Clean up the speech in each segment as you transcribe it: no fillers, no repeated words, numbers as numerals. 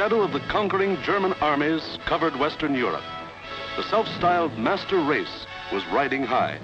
shadow of the conquering German armies covered Western Europe. The self-styled master race was riding high.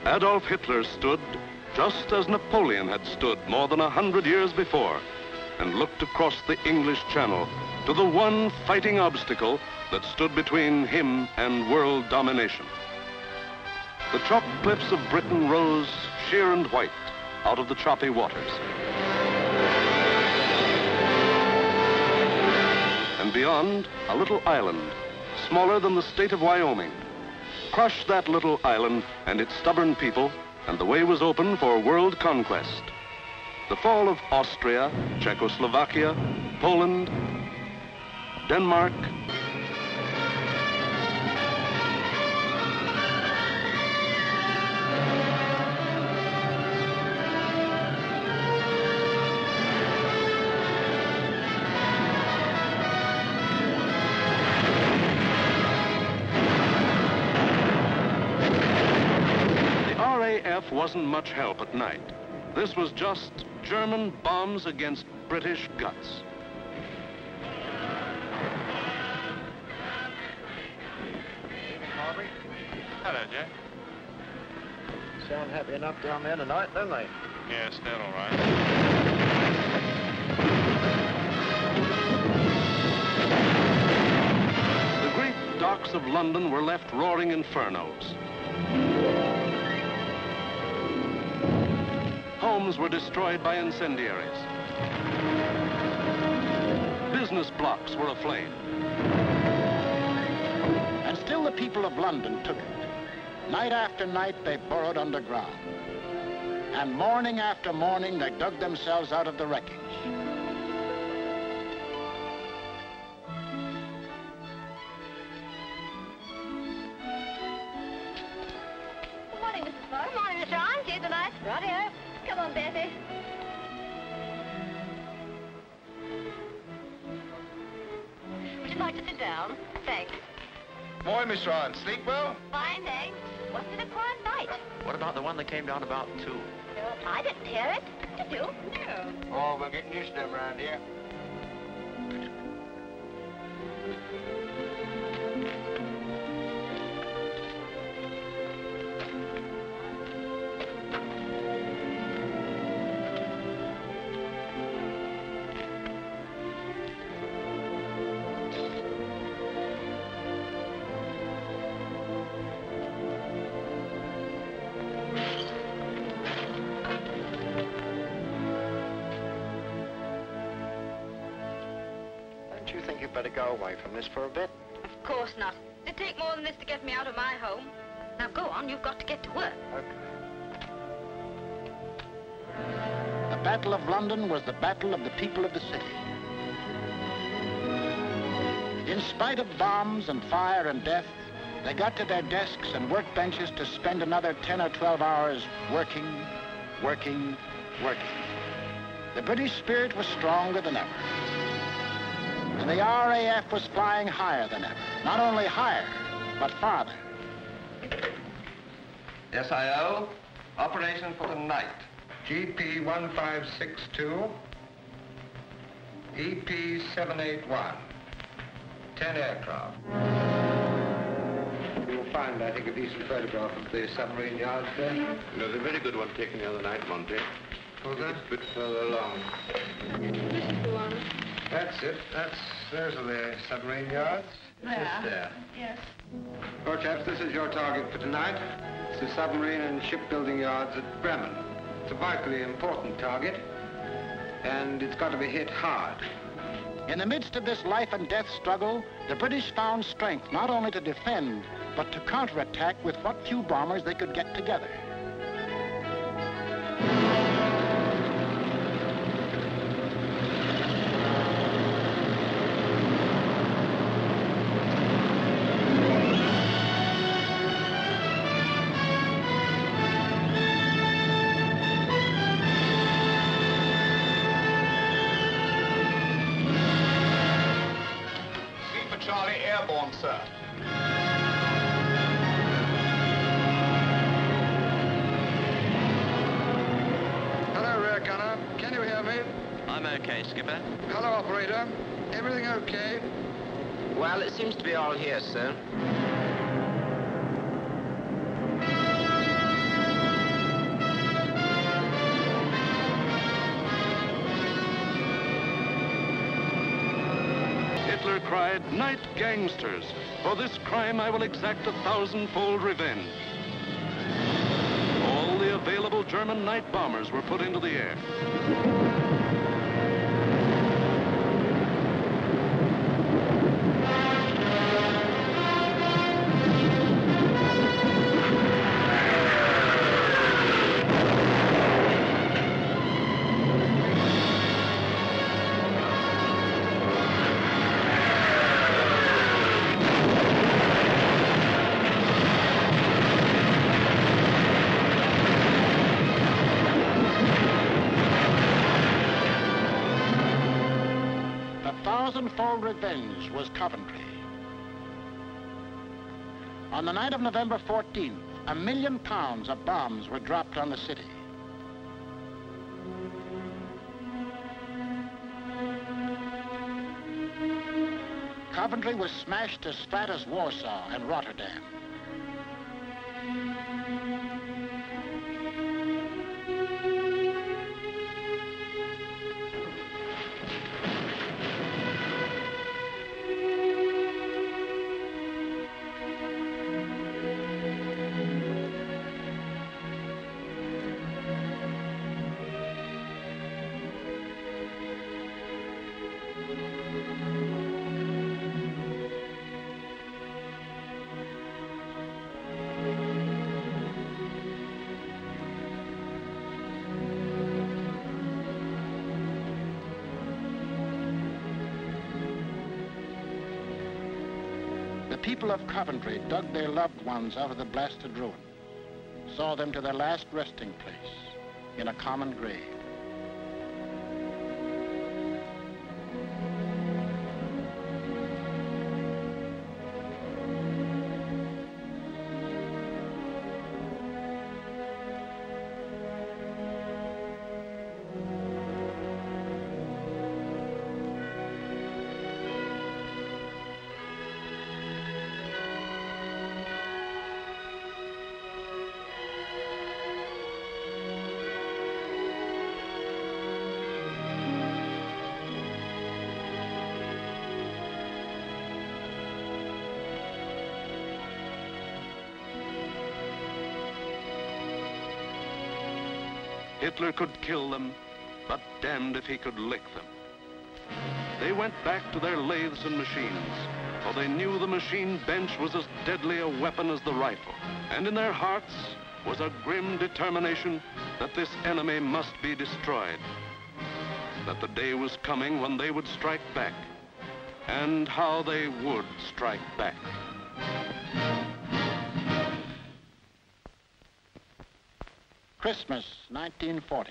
Adolf Hitler stood just as Napoleon had stood more than 100 years before, and looked across the English Channel to the one fighting obstacle that stood between him and world domination. The chalk cliffs of Britain rose sheer and white out of the choppy waters. And beyond, a little island, smaller than the state of Wyoming. Crush that little island and its stubborn people, and the way was open for world conquest. The fall of Austria, Czechoslovakia, Poland, Denmark, wasn't much help at night. This was just German bombs against British guts. Harvey? Hello, Jack. Sound happy enough down there tonight, don't they? Yes, they're all right. The great docks of London were left roaring infernos. Homes were destroyed by incendiaries. Business blocks were aflame. And still the people of London took it. Night after night they burrowed underground. And morning after morning they dug themselves out of the wreckage. Good morning, Mrs. Ford. Good morning, Mr. Arms. See you tonight. Righty-o. Come on, Bessie. Would you like to sit down? Thanks. Morning, Miss Ryan. Sleep well? Fine, thanks. Wasn't it a quiet night? What about the one that came down about 2? I didn't hear it. Did you? No. Oh, we're getting used to them around here. Don't you think you'd better go away from this for a bit? Of course not. It'd take more than this to get me out of my home. Now go on, you've got to get to work. Okay. The Battle of London was the battle of the people of the city. In spite of bombs and fire and death, they got to their desks and workbenches to spend another 10 or 12 hours working, working, working. The British spirit was stronger than ever. And the RAF was flying higher than ever. Not only higher, but farther. SIO, operation for tonight. GP 1562, EP 781, 10 aircraft. You'll find, I think, a decent photograph of the submarine yards there. There's a very good one taken the other night, Monty. Was that? A bit further along. That's it. Those are the submarine yards. There. Yes. Well, chaps, this is your target for tonight. It's the submarine and shipbuilding yards at Bremen. It's a vitally important target, and it's got to be hit hard. In the midst of this life and death struggle, the British found strength not only to defend, but to counterattack with what few bombers they could get together. Charlie, airborne, sir. Hello, rear gunner. Can you hear me? I'm okay, Skipper. Hello, operator. Everything okay? Well, it seems to be all here, sir. Hitler cried, "Night gangsters! For this crime I will exact 1,000-fold revenge." All the available German night bombers were put into the air. The 1,000-fold revenge was Coventry. On the night of November 14th, £1 million of bombs were dropped on the city. Coventry was smashed as flat as Warsaw and Rotterdam. The people of Coventry dug their loved ones out of the blasted ruin, saw them to their last resting place in a common grave. Hitler could kill them, but damned if he could lick them. They went back to their lathes and machines, for they knew the machine bench was as deadly a weapon as the rifle. And in their hearts was a grim determination that this enemy must be destroyed, that the day was coming when they would strike back, and how they would strike back. Christmas, 1940.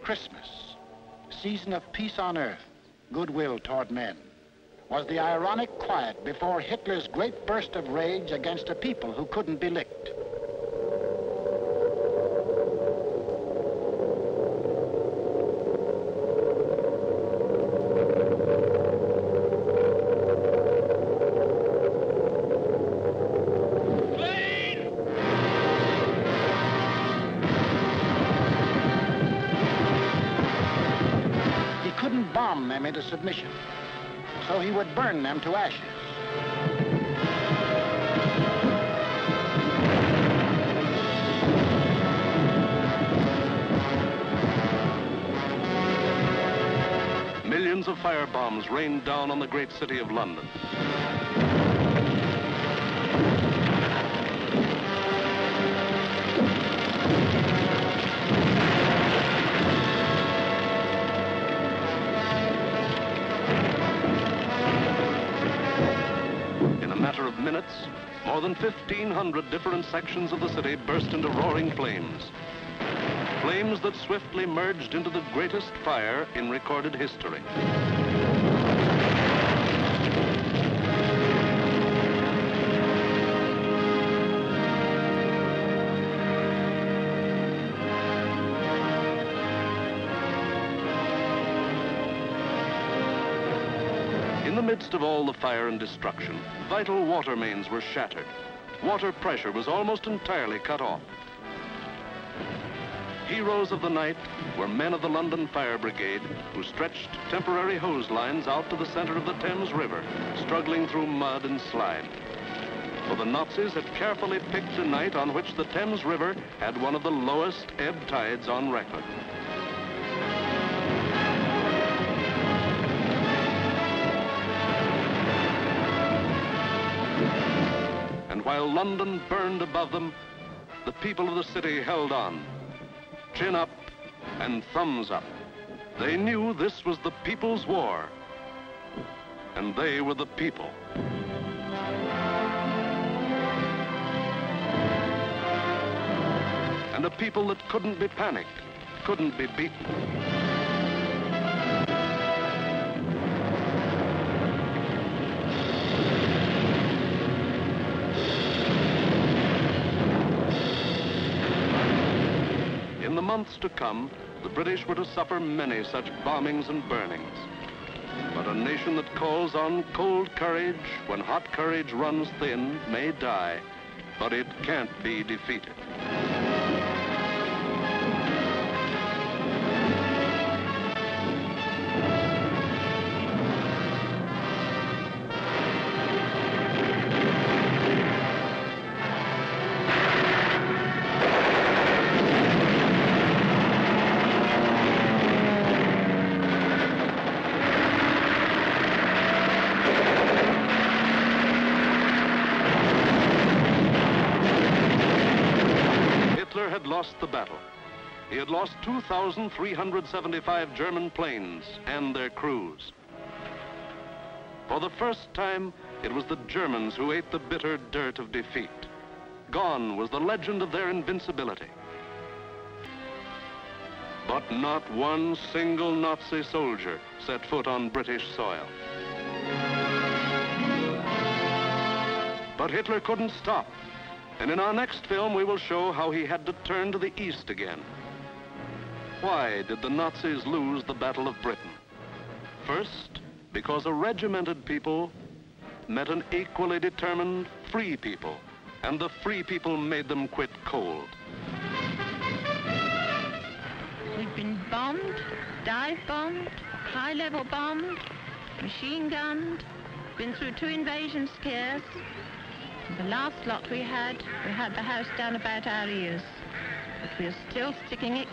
Christmas, season of peace on earth, goodwill toward men, was the ironic quiet before Hitler's great burst of rage against a people who couldn't be licked. Bomb them into submission, so he would burn them to ashes. Millions of firebombs rained down on the great city of London. Minutes, more than 1,500 different sections of the city burst into roaring flames. Flames that swiftly merged into the greatest fire in recorded history. In the midst of all the fire and destruction, vital water mains were shattered. Water pressure was almost entirely cut off. Heroes of the night were men of the London Fire Brigade who stretched temporary hose lines out to the center of the Thames River, struggling through mud and slime. For the Nazis had carefully picked a night on which the Thames River had one of the lowest ebb tides on record. While London burned above them, the people of the city held on, chin up and thumbs up. They knew this was the people's war, and they were the people. And a people that couldn't be panicked, couldn't be beaten. In the months to come, the British were to suffer many such bombings and burnings. But a nation that calls on cold courage when hot courage runs thin may die, but it can't be defeated. Had lost the battle. He had lost 2,375 German planes and their crews. For the first time, it was the Germans who ate the bitter dirt of defeat. Gone was the legend of their invincibility. But not one single Nazi soldier set foot on British soil. But Hitler couldn't stop. And in our next film, we will show how he had to turn to the east again. Why did the Nazis lose the Battle of Britain? First, because a regimented people met an equally determined free people, and the free people made them quit cold. We've been bombed, dive bombed, high-level bombed, machine gunned, been through 2 invasion scares. The last lot we had the house down about our ears. But we're still sticking it,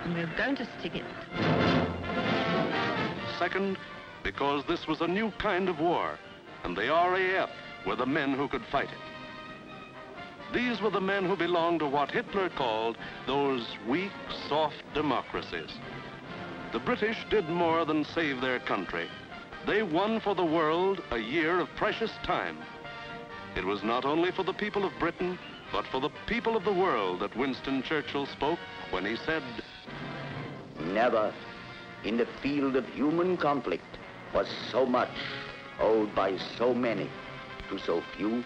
and we're going to stick it. Second, because this was a new kind of war, and the RAF were the men who could fight it. These were the men who belonged to what Hitler called those weak, soft democracies. The British did more than save their country. They won for the world a year of precious time. It was not only for the people of Britain, but for the people of the world that Winston Churchill spoke when he said, Never, in the field of human conflict, was so much owed by so many to so few.